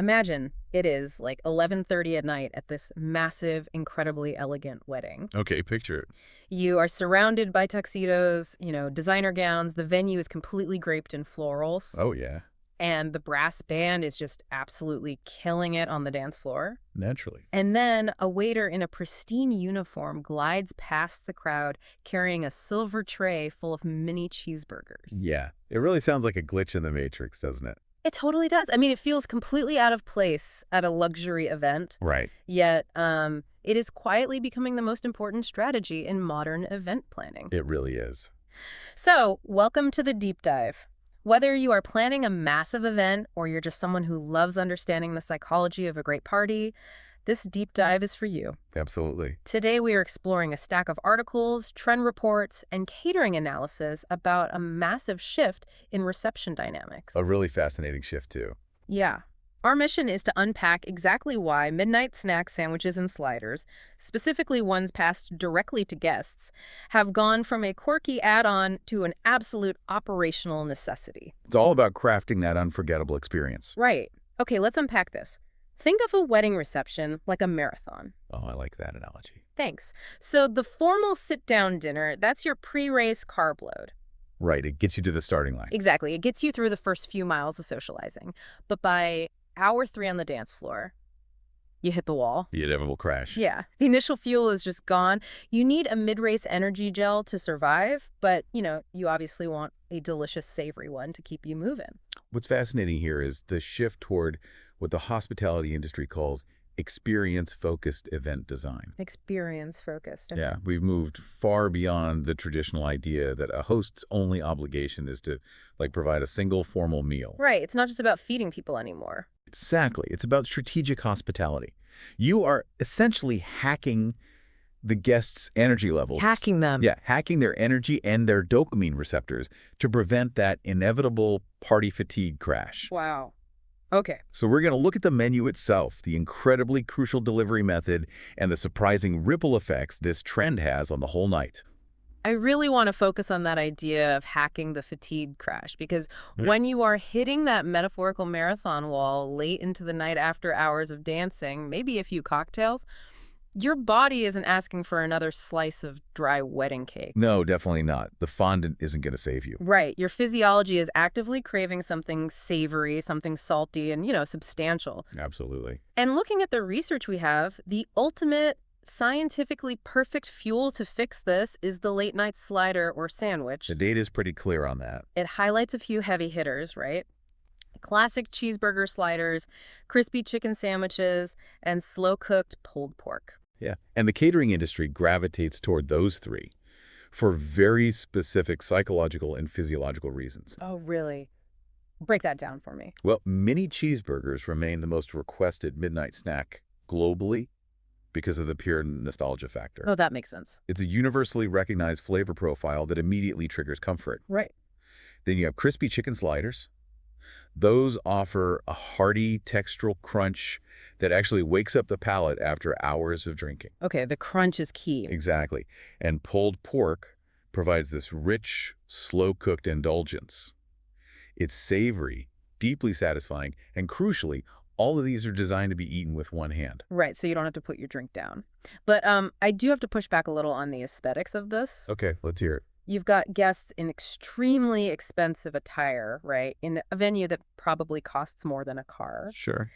Imagine it is like 11:30 at night at this massive, incredibly elegant wedding. Okay, picture it. You are surrounded by tuxedos, designer gowns. The venue is completely draped in florals, Oh, yeah. and the brass band is just absolutely killing it on the dance floor. Naturally. And then a waiter in a pristine uniform glides past the crowd carrying a silver tray full of mini cheeseburgers. Yeah. It really sounds like a glitch in the Matrix, doesn't it? It totally does. I mean, it feels completely out of place at a luxury event, Right. yet it is quietly becoming the most important strategy in modern event planning. It really is. So, welcome to the deep dive. Whether you are planning a massive event or you're just someone who loves understanding the psychology of a great party, this deep dive is for you. Absolutely. Today, we are exploring a stack of articles, trend reports, and catering analysis about a massive shift in reception dynamics. A really fascinating shift, too. Yeah. Our mission is to unpack exactly why midnight snack sandwiches and sliders, specifically ones passed directly to guests, have gone from a quirky add-on to an absolute operational necessity. It's all about crafting that unforgettable experience. Right. Okay, let's unpack this. Think of a wedding reception like a marathon. Oh, I like that analogy. Thanks. So the formal sit-down dinner, that's your pre-race carb load. Right. It gets you to the starting line. Exactly. It gets you through the first few miles of socializing. But by hour 3 on the dance floor, you hit the wall. The inevitable crash. Yeah. The initial fuel is just gone. You need a mid-race energy gel to survive, but, you obviously want a delicious, savory one to keep you moving. What's fascinating here is the shift toward what the hospitality industry calls experience-focused event design. Experience-focused. Okay. Yeah, we've moved far beyond the traditional idea that a host's only obligation is to, provide a single formal meal. Right. It's not just about feeding people anymore. Exactly. It's about strategic hospitality. You are essentially hacking the guests' energy levels. Hacking them. Yeah, hacking their energy and their dopamine receptors to prevent that inevitable party fatigue crash. Wow. Okay. So we're going to look at the menu itself, the incredibly crucial delivery method, and the surprising ripple effects this trend has on the whole night. I really want to focus on that idea of hacking the fatigue crash, because when you are hitting that metaphorical marathon wall late into the night after hours of dancing, maybe a few cocktails, your body isn't asking for another slice of dry wedding cake. No, definitely not. The fondant isn't going to save you. Right. Your physiology is actively craving something savory, something salty, and, substantial. Absolutely. And looking at the research we have, the ultimate scientifically perfect fuel to fix this is the late night slider or sandwich. The data is pretty clear on that. It highlights a few heavy hitters, right? Classic cheeseburger sliders, crispy chicken sandwiches, and slow-cooked pulled pork. Yeah, and the catering industry gravitates toward those three for very specific psychological and physiological reasons. Oh, really? Break that down for me. Well, mini cheeseburgers remain the most requested midnight snack globally because of the pure nostalgia factor. Oh, that makes sense. It's a universally recognized flavor profile that immediately triggers comfort. Right. Then you have crispy chicken sliders. Those offer a hearty textural crunch that actually wakes up the palate after hours of drinking. Okay, the crunch is key. Exactly. And pulled pork provides this rich, slow-cooked indulgence. It's savory, deeply satisfying, and crucially, all of these are designed to be eaten with one hand. Right, so you don't have to put your drink down. But I do have to push back a little on the aesthetics of this. Okay, let's hear it. You've got guests in extremely expensive attire, right, in a venue that probably costs more than a car. Sure.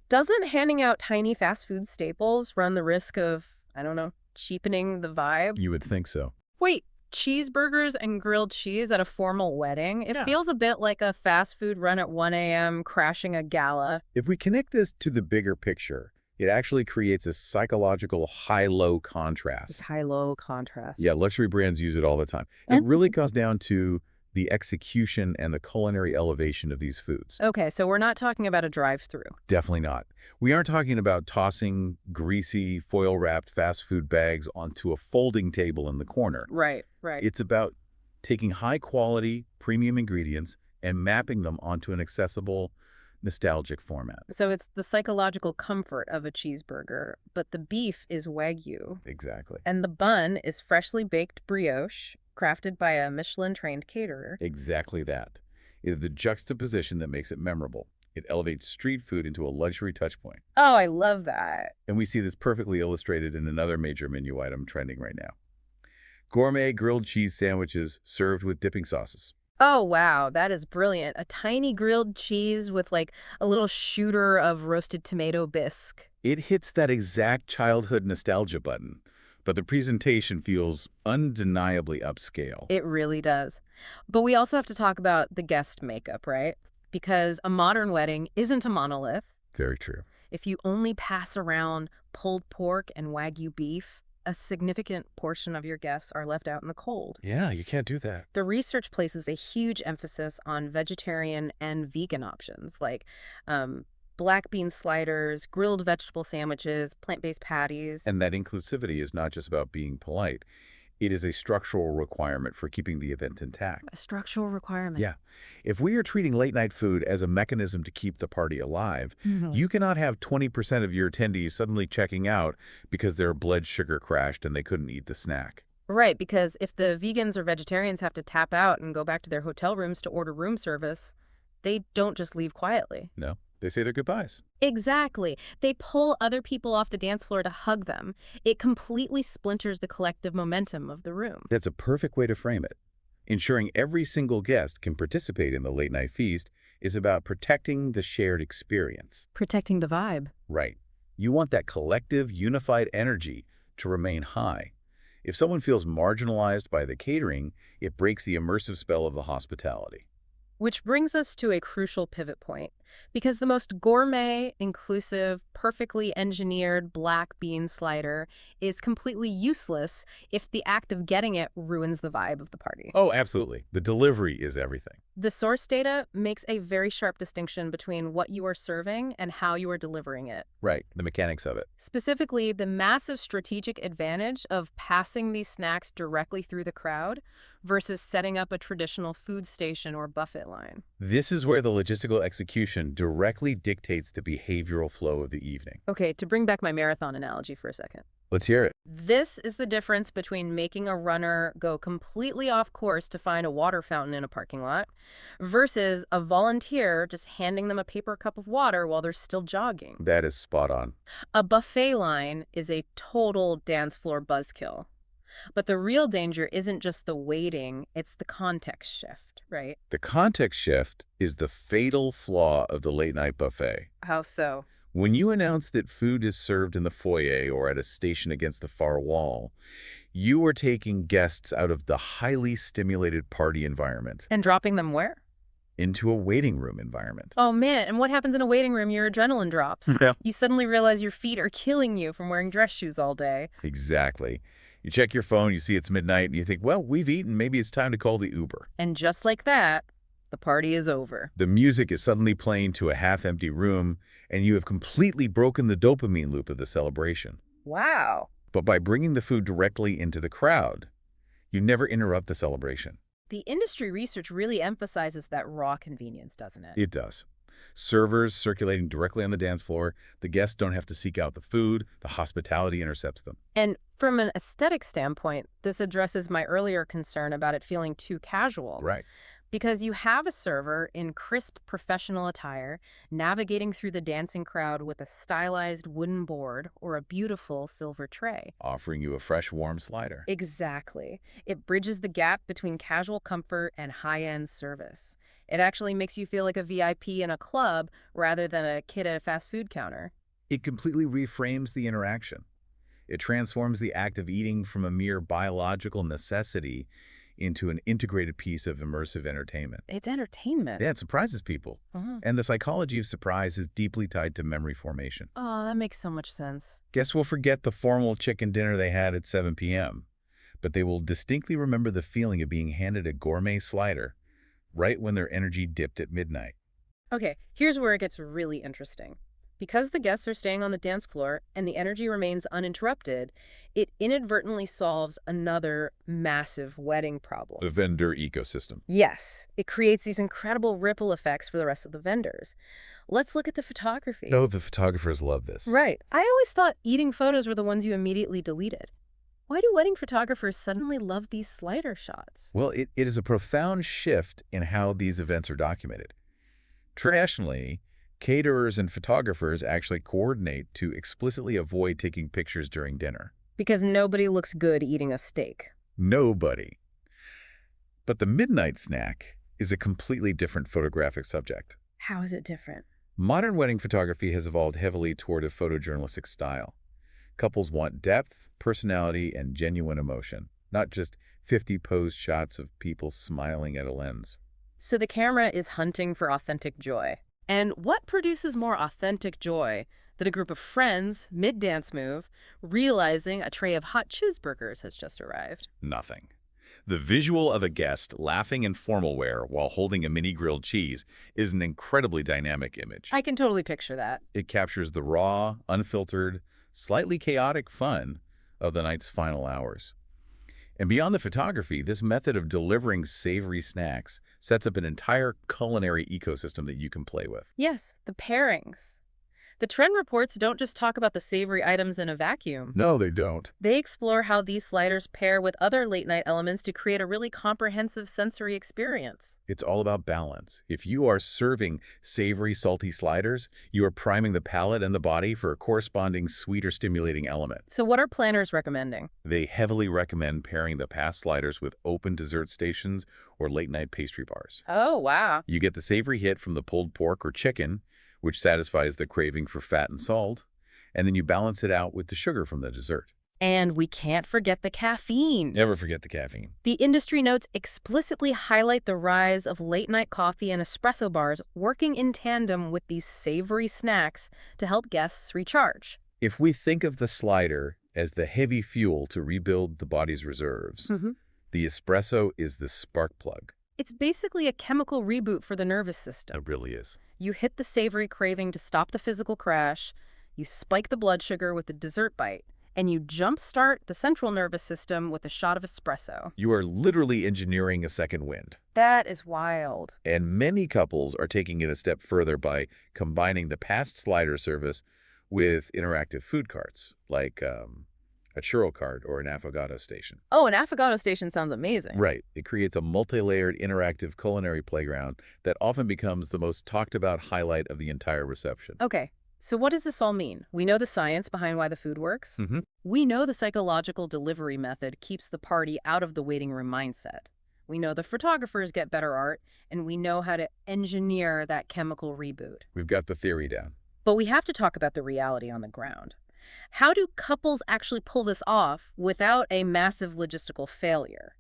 Doesn't handing out tiny fast food staples run the risk of, I don't know, cheapening the vibe? You would think so. Wait, cheeseburgers and grilled cheese at a formal wedding? It Yeah. feels a bit like a fast food run at 1 a.m. crashing a gala. If we connect this to the bigger picture, it actually creates a psychological high-low contrast. It's high-low contrast. Yeah, luxury brands use it all the time. It really comes down to the execution and the culinary elevation of these foods. Okay, so we're not talking about a drive-through. Definitely not. We aren't talking about tossing greasy, foil-wrapped fast food bags onto a folding table in the corner. Right, right. It's about taking high-quality, premium ingredients and mapping them onto an accessible, nostalgic format. So it's the psychological comfort of a cheeseburger, but the beef is Wagyu. Exactly. And the bun is freshly baked brioche, crafted by a Michelin-trained caterer. Exactly that. It is the juxtaposition that makes it memorable. It elevates street food into a luxury touchpoint. Oh, I love that. And we see this perfectly illustrated in another major menu item trending right now. Gourmet grilled cheese sandwiches served with dipping sauces. Oh, wow. That is brilliant. A tiny grilled cheese with like a little shooter of roasted tomato bisque. It hits that exact childhood nostalgia button, but the presentation feels undeniably upscale. It really does. But we also have to talk about the guest makeup, right? Because a modern wedding isn't a monolith. Very true. If you only pass around pulled pork and Wagyu beef, a significant portion of your guests are left out in the cold. Yeah, you can't do that. The research places a huge emphasis on vegetarian and vegan options like black bean sliders, grilled vegetable sandwiches, plant-based patties. And that inclusivity is not just about being polite. It is a structural requirement for keeping the event intact. A structural requirement. Yeah. If we are treating late-night food as a mechanism to keep the party alive, you cannot have 20% of your attendees suddenly checking out because their blood sugar crashed and they couldn't eat the snack. Right, because if the vegans or vegetarians have to tap out and go back to their hotel rooms to order room service, they don't just leave quietly. No, they say their goodbyes. Exactly. They pull other people off the dance floor to hug them. It completely splinters the collective momentum of the room. That's a perfect way to frame it. Ensuring every single guest can participate in the late-night feast is about protecting the shared experience. Protecting the vibe. Right. You want that collective, unified energy to remain high. If someone feels marginalized by the catering, it breaks the immersive spell of the hospitality. Which brings us to a crucial pivot point, because the most gourmet, inclusive, perfectly engineered black bean slider is completely useless if the act of getting it ruins the vibe of the party. Oh, absolutely. The delivery is everything. The source data makes a very sharp distinction between what you are serving and how you are delivering it. Right, the mechanics of it. Specifically, the massive strategic advantage of passing these snacks directly through the crowd versus setting up a traditional food station or buffet line. This is where the logistical execution directly dictates the behavioral flow of the evening. Okay, to bring back my marathon analogy for a second. Let's hear it. This is the difference between making a runner go completely off course to find a water fountain in a parking lot versus a volunteer just handing them a paper cup of water while they're still jogging. That is spot on. A buffet line is a total dance floor buzzkill. But the real danger isn't just the waiting, it's the context shift, right? The context shift is the fatal flaw of the late-night buffet. How so? When you announce that food is served in the foyer or at a station against the far wall, you are taking guests out of the highly stimulated party environment And dropping them where? into a waiting room environment. Oh man, and what happens in a waiting room? Your adrenaline drops. Yeah. You suddenly realize your feet are killing you from wearing dress shoes all day. Exactly. You check your phone, you see it's midnight, and you think, well, we've eaten, maybe it's time to call the Uber. And just like that, the party is over. The music is suddenly playing to a half-empty room, and you have completely broken the dopamine loop of the celebration. Wow. But by bringing the food directly into the crowd, you never interrupt the celebration. The industry research really emphasizes that raw convenience, doesn't it? It does. Servers circulating directly on the dance floor, the guests don't have to seek out the food, the hospitality intercepts them. And from an aesthetic standpoint, this addresses my earlier concern about it feeling too casual. Right. Because you have a server in crisp professional attire navigating through the dancing crowd with a stylized wooden board or a beautiful silver tray. Offering you a fresh, warm slider. Exactly. It bridges the gap between casual comfort and high-end service. It actually makes you feel like a VIP in a club rather than a kid at a fast food counter. It completely reframes the interaction. It transforms the act of eating from a mere biological necessity into an integrated piece of immersive entertainment. It's entertainment. Yeah, it surprises people. And the psychology of surprise is deeply tied to memory formation. Oh, that makes so much sense. Guests will forget the formal chicken dinner they had at 7 p.m., but they will distinctly remember the feeling of being handed a gourmet slider right when their energy dipped at midnight. Okay, here's where it gets really interesting. Because the guests are staying on the dance floor and the energy remains uninterrupted, it inadvertently solves another massive wedding problem. The vendor ecosystem. Yes, it creates these incredible ripple effects for the rest of the vendors. Let's look at the photography. Oh, the photographers love this. Right. I always thought eating photos were the ones you immediately deleted. Why do wedding photographers suddenly love these slider shots? Well, it is a profound shift in how these events are documented. Traditionally, Caterers and photographers actually coordinate to explicitly avoid taking pictures during dinner. Because nobody looks good eating a steak. Nobody. But the midnight snack is a completely different photographic subject. How is it different? Modern wedding photography has evolved heavily toward a photojournalistic style. Couples want depth, personality, and genuine emotion, not just 50 posed shots of people smiling at a lens. So the camera is hunting for authentic joy. And what produces more authentic joy than a group of friends, mid-dance move, realizing a tray of hot cheeseburgers has just arrived? Nothing. The visual of a guest laughing in formal wear while holding a mini grilled cheese is an incredibly dynamic image. I can totally picture that. It captures the raw, unfiltered, slightly chaotic fun of the night's final hours. And beyond the photography, this method of delivering savory snacks sets up an entire culinary ecosystem that you can play with. Yes, the pairings. The trend reports don't just talk about the savory items in a vacuum. No, they don't. They explore how these sliders pair with other late-night elements to create a really comprehensive sensory experience. It's all about balance. If you are serving savory, salty sliders, you are priming the palate and the body for a corresponding sweeter, stimulating element. So what are planners recommending? They heavily recommend pairing the past sliders with open dessert stations or late-night pastry bars. Oh, wow. You get the savory hit from the pulled pork or chicken, which satisfies the craving for fat and salt, and then you balance it out with the sugar from the dessert. And we can't forget the caffeine. Never forget the caffeine. The industry notes explicitly highlight the rise of late-night coffee and espresso bars working in tandem with these savory snacks to help guests recharge. If we think of the slider as the heavy fuel to rebuild the body's reserves, the espresso is the spark plug. It's basically a chemical reboot for the nervous system. It really is. You hit the savory craving to stop the physical crash, you spike the blood sugar with the dessert bite, and you jumpstart the central nervous system with a shot of espresso. You are literally engineering a second wind. That is wild. And many couples are taking it a step further by combining the past slider service with interactive food carts, like a churro cart or an affogato station. Oh, an affogato station sounds amazing. Right. It creates a multi-layered interactive culinary playground that often becomes the most talked about highlight of the entire reception. Okay, so what does this all mean? We know the science behind why the food works. We know the psychological delivery method keeps the party out of the waiting room mindset. We know the photographers get better art, and we know how to engineer that chemical reboot. We've got the theory down. But we have to talk about the reality on the ground. How do couples actually pull this off without a massive logistical failure?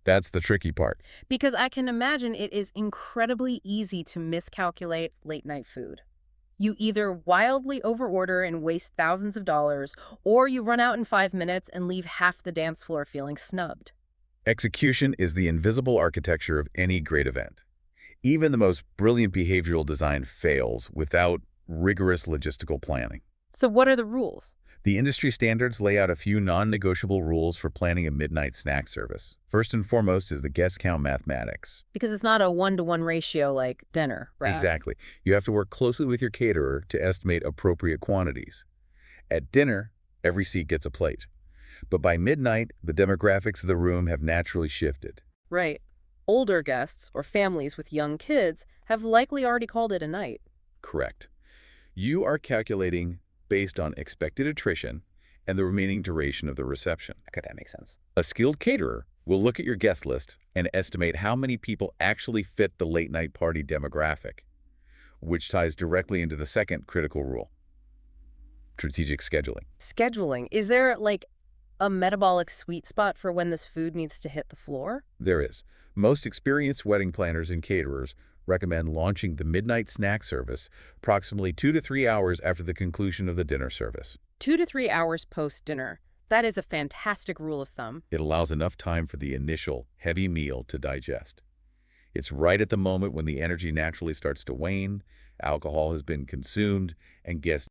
That's the tricky part. Because I can imagine it is incredibly easy to miscalculate late-night food. You either wildly overorder and waste thousands of dollars, or you run out in 5 minutes and leave half the dance floor feeling snubbed. Execution is the invisible architecture of any great event. Even the most brilliant behavioral design fails without rigorous logistical planning. So what are the rules? The industry standards lay out a few non-negotiable rules for planning a midnight snack service. First and foremost is the guest count mathematics. Because it's not a 1-to-1 ratio like dinner, right? Exactly. You have to work closely with your caterer to estimate appropriate quantities. At dinner, every seat gets a plate. But by midnight, the demographics of the room have naturally shifted. Right. Older guests or families with young kids have likely already called it a night. Correct. You are calculating based on expected attrition and the remaining duration of the reception. Okay, that makes sense. A skilled caterer will look at your guest list and estimate how many people actually fit the late-night party demographic, which ties directly into the second critical rule, strategic scheduling. Scheduling. Is there, like, a metabolic sweet spot for when this food needs to hit the floor? There is. Most experienced wedding planners and caterers recommend launching the midnight snack service approximately 2 to 3 hours after the conclusion of the dinner service. 2 to 3 hours post-dinner. That is a fantastic rule of thumb. It allows enough time for the initial heavy meal to digest. It's right at the moment when the energy naturally starts to wane, alcohol has been consumed, and guests